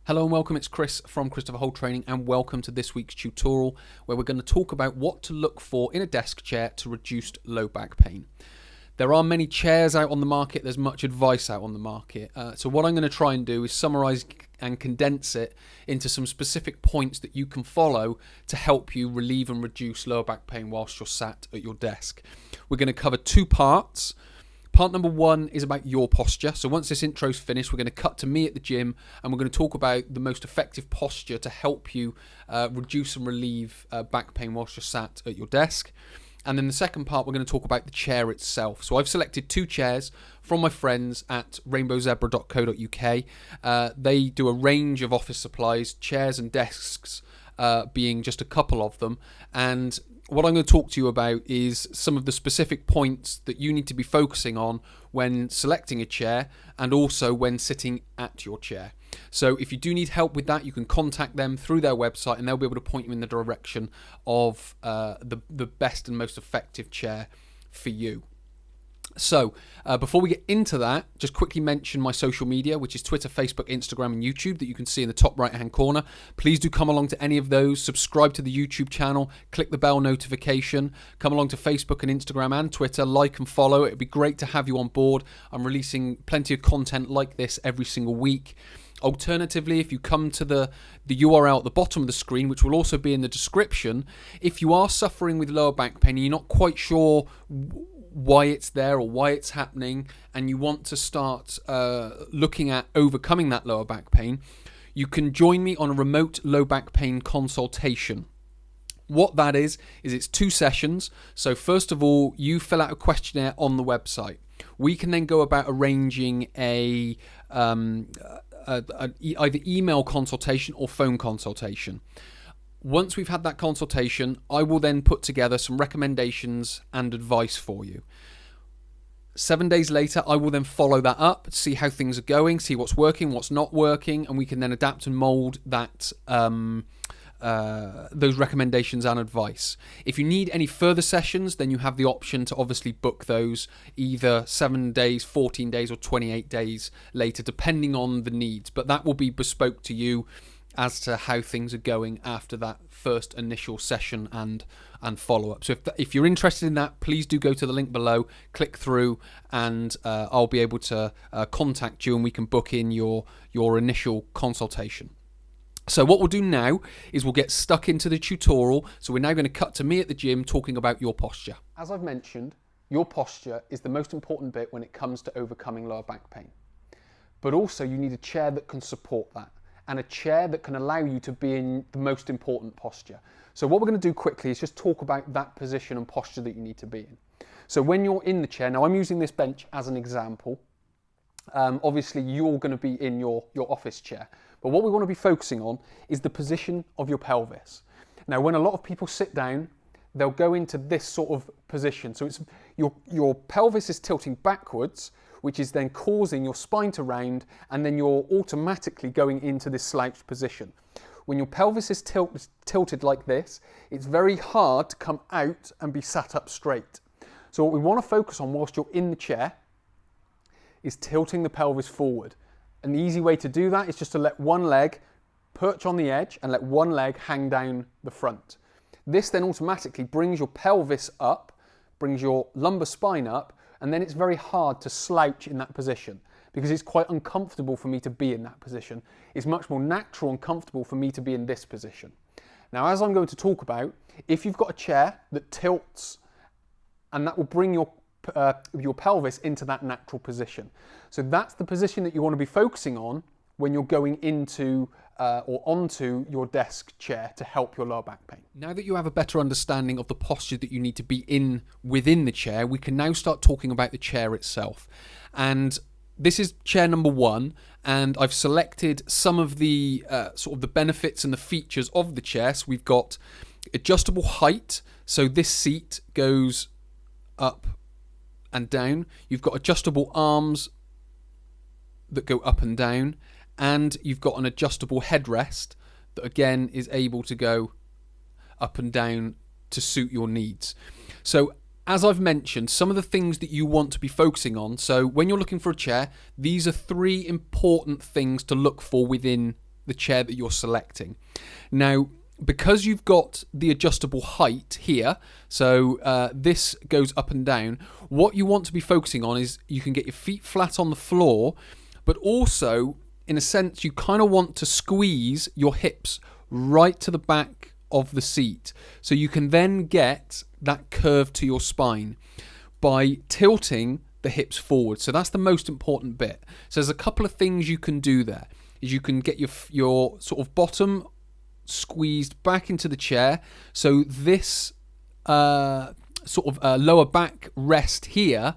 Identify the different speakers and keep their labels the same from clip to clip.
Speaker 1: Hello and welcome, it's Chris from Christopher Holt Training and welcome to this week's tutorial where we're going to talk about what to look for in a desk chair to reduce low back pain. There are many chairs out on the market, there's much advice out on the market, so what I'm going to try and do is summarise and condense it into some specific points that you can follow to help you relieve and reduce lower back pain whilst you're sat at your desk. We're going to cover two parts. Part number one is about your posture. So once this intro's finished, we're going to cut to me at the gym and we're going to talk about the most effective posture to help you reduce and relieve back pain whilst you're sat at your desk. And then the second part, we're going to talk about the chair itself. So I've selected two chairs from my friends at rainbowzebra.co.uk. They do a range of office supplies, chairs and desks being just a couple of them. And what I'm going to talk to you about is some of the specific points that you need to be focusing on when selecting a chair and also when sitting at your chair. So if you do need help with that, you can contact them through their website and they'll be able to point you in the direction of the best and most effective chair for you. So before we get into that, just quickly mention my social media, which is Twitter, Facebook, Instagram and YouTube that you can see in the top right hand corner. Please do come along to any of those, subscribe to the YouTube channel, click the bell notification, come along to Facebook and Instagram and Twitter, like and follow. It would be great to have you on board. I'm releasing plenty of content like this every single week. Alternatively, if you come to the URL at the bottom of the screen, which will also be in the description, if you are suffering with lower back pain and you're not quite sure why it's there or why it's happening and you want to start looking at overcoming that lower back pain, you can join me on a remote low back pain consultation. What that is it's 2 sessions. So first of all, you fill out a questionnaire on the website. We can then go about arranging either email consultation or phone consultation. Once we've had that consultation, I will then put together some recommendations and advice for you. 7 days later, I will then follow that up, see how things are going, see what's working, what's not working, and we can then adapt and mould that those recommendations and advice. If you need any further sessions, then you have the option to obviously book those either 7 days, 14 days, or 28 days later, depending on the needs. But that will be bespoke to you as to how things are going after that first initial session and follow-up. So if you're interested in that, please do go to the link below, click through, and I'll be able to contact you and we can book in your initial consultation. So what we'll do now is we'll get stuck into the tutorial. So we're now going to cut to me at the gym talking about your posture. As I've mentioned, your posture is the most important bit when it comes to overcoming lower back pain. But also you need a chair that can support that, and a chair that can allow you to be in the most important posture. So what we're going to do quickly is just talk about that position and posture that you need to be in. So when you're in the chair, now I'm using this bench as an example. Obviously you're going to be in your office chair, but what we want to be focusing on is the position of your pelvis. Now when a lot of people sit down, they'll go into this sort of position. So it's your pelvis is tilting backwards, which is then causing your spine to round, and then you're automatically going into this slouched position. When your pelvis is tilted like this, it's very hard to come out and be sat up straight. So what we want to focus on whilst you're in the chair is tilting the pelvis forward. And the easy way to do that is just to let one leg perch on the edge and let one leg hang down the front. This then automatically brings your pelvis up, brings your lumbar spine up, and then it's very hard to slouch in that position because it's quite uncomfortable for me to be in that position. It's much more natural and comfortable for me to be in this position. Now, as I'm going to talk about, if you've got a chair that tilts, and that will bring your pelvis into that natural position. So that's the position that you want to be focusing on when you're going into or onto your desk chair to help your lower back pain. Now that you have a better understanding of the posture that you need to be in within the chair, we can now start talking about the chair itself. And this is chair number 1, and I've selected some of the sort of the benefits and the features of the chair. So we've got adjustable height, so this seat goes up and down. You've got adjustable arms that go up and down, and you've got an adjustable headrest that again is able to go up and down to suit your needs. So as I've mentioned, some of the things that you want to be focusing on. So when you're looking for a chair, these are 3 important things to look for within the chair that you're selecting. Now, because you've got the adjustable height here, so this goes up and down, what you want to be focusing on is you can get your feet flat on the floor, but also, in a sense, you kind of want to squeeze your hips right to the back of the seat. So you can then get that curve to your spine by tilting the hips forward. So that's the most important bit. So there's a couple of things you can do there. Is you can get your sort of bottom squeezed back into the chair, so this sort of lower back rest here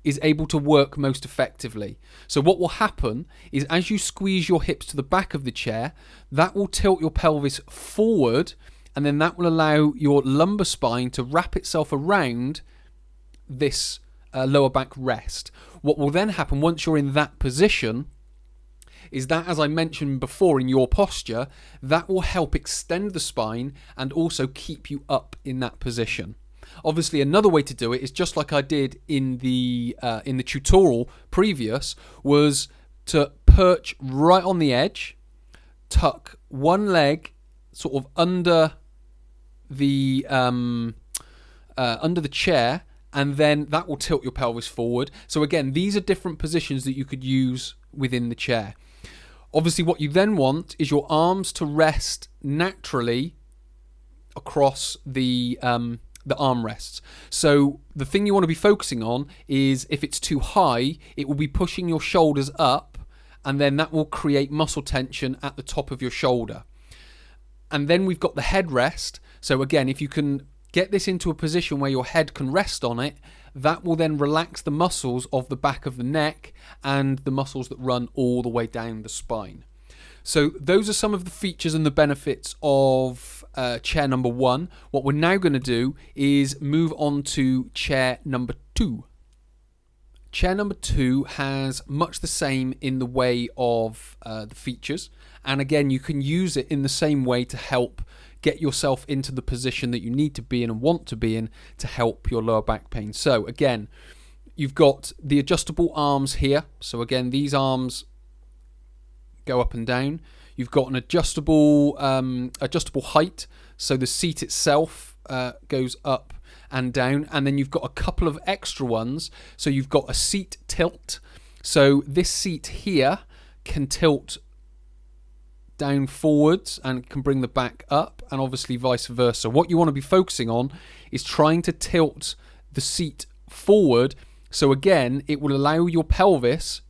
Speaker 1: is able to work most effectively. So what will happen is as you squeeze your hips to the back of the chair, that will tilt your pelvis forward, and then that will allow your lumbar spine to wrap itself around this lower back rest. What will then happen once you're in that position is that, as I mentioned before, in your posture, that will help extend the spine and also keep you up in that position. Obviously, another way to do it is just like I did in the tutorial previous, was to perch right on the edge, tuck one leg sort of under the chair, and then that will tilt your pelvis forward. So again, these are different positions that you could use within the chair. Obviously, what you then want is your arms to rest naturally across the armrests. So the thing you want to be focusing on is, if it's too high, it will be pushing your shoulders up, and then that will create muscle tension at the top of your shoulder. And then we've got the headrest. So again, if you can get this into a position where your head can rest on it, that will then relax the muscles of the back of the neck and the muscles that run all the way down the spine. So those are some of the features and the benefits of chair number 1. What we're now going to do is move on to chair number 2. Chair number 2 has much the same in the way of the features, and again, you can use it in the same way to help get yourself into the position that you need to be in and want to be in to help your lower back pain. So again, you've got the adjustable arms here. So again, these arms go up and down. You've got an adjustable height. So the seat itself goes up and down. And then you've got a couple of extra ones. So you've got a seat tilt. So this seat here can tilt down forwards and can bring the back up, and obviously vice versa. What you want to be focusing on is trying to tilt the seat forward, so again it will allow your pelvis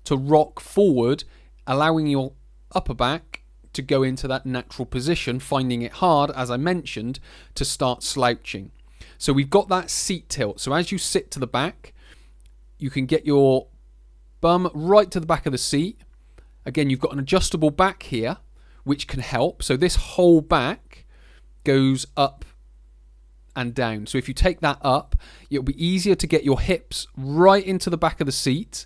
Speaker 1: to rock forward, allowing your upper back to go into that natural position, finding it hard, as I mentioned, to start slouching. So we've got that seat tilt. So as you sit to the back, you can get your bum right to the back of the seat. Again, you've got an adjustable back here, which can help. So this whole back goes up and down. So if you take that up, it'll be easier to get your hips right into the back of the seat,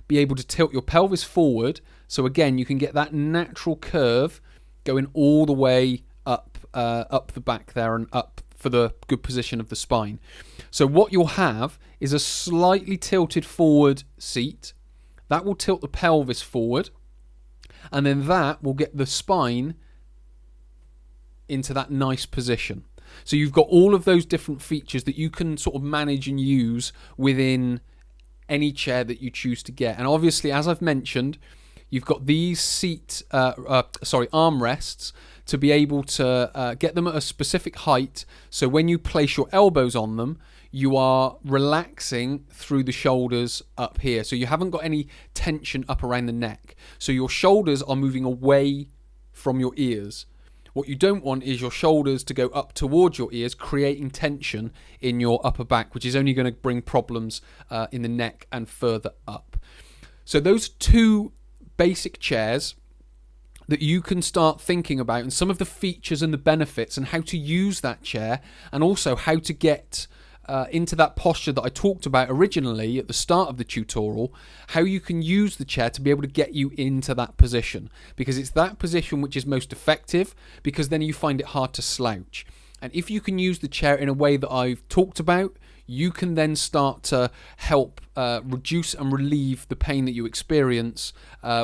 Speaker 1: be able to tilt your pelvis forward. So again, you can get that natural curve going all the way up the back there and up for the good position of the spine. So what you'll have is a slightly tilted forward seat. That will tilt the pelvis forward, and then that will get the spine into that nice position. So you've got all of those different features that you can sort of manage and use within any chair that you choose to get. And obviously, as I've mentioned, you've got these armrests to be able to get them at a specific height. So when you place your elbows on them, you are relaxing through the shoulders up here. So you haven't got any tension up around the neck. So your shoulders are moving away from your ears. What you don't want is your shoulders to go up towards your ears, creating tension in your upper back, which is only going to bring problems in the neck and further up. So those two basic chairs that you can start thinking about, and some of the features and the benefits and how to use that chair, and also how to get into that posture that I talked about originally at the start of the tutorial, how you can use the chair to be able to get you into that position, because it's that position which is most effective, because then you find it hard to slouch. And if you can use the chair in a way that I've talked about, you can then start to help reduce and relieve the pain that you experience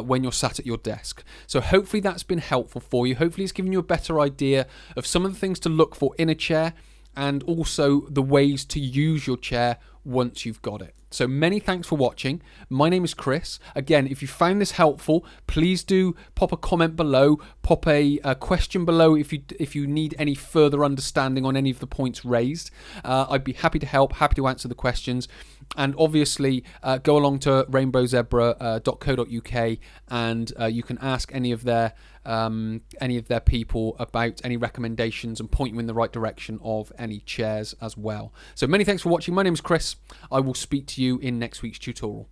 Speaker 1: when you're sat at your desk. So hopefully that's been helpful for you. Hopefully it's given you a better idea of some of the things to look for in a chair, and also the ways to use your chair once you've got it. So many thanks for watching. My name is Chris. Again, if you found this helpful, please do pop a comment below, pop a question below if you need any further understanding on any of the points raised. I'd be happy to help, happy to answer the questions. And obviously, go along to rainbowzebra.co.uk and you can ask any of their people about any recommendations and point you in the right direction of any chairs as well. So many thanks for watching. My name is Chris. I will speak to you in next week's tutorial.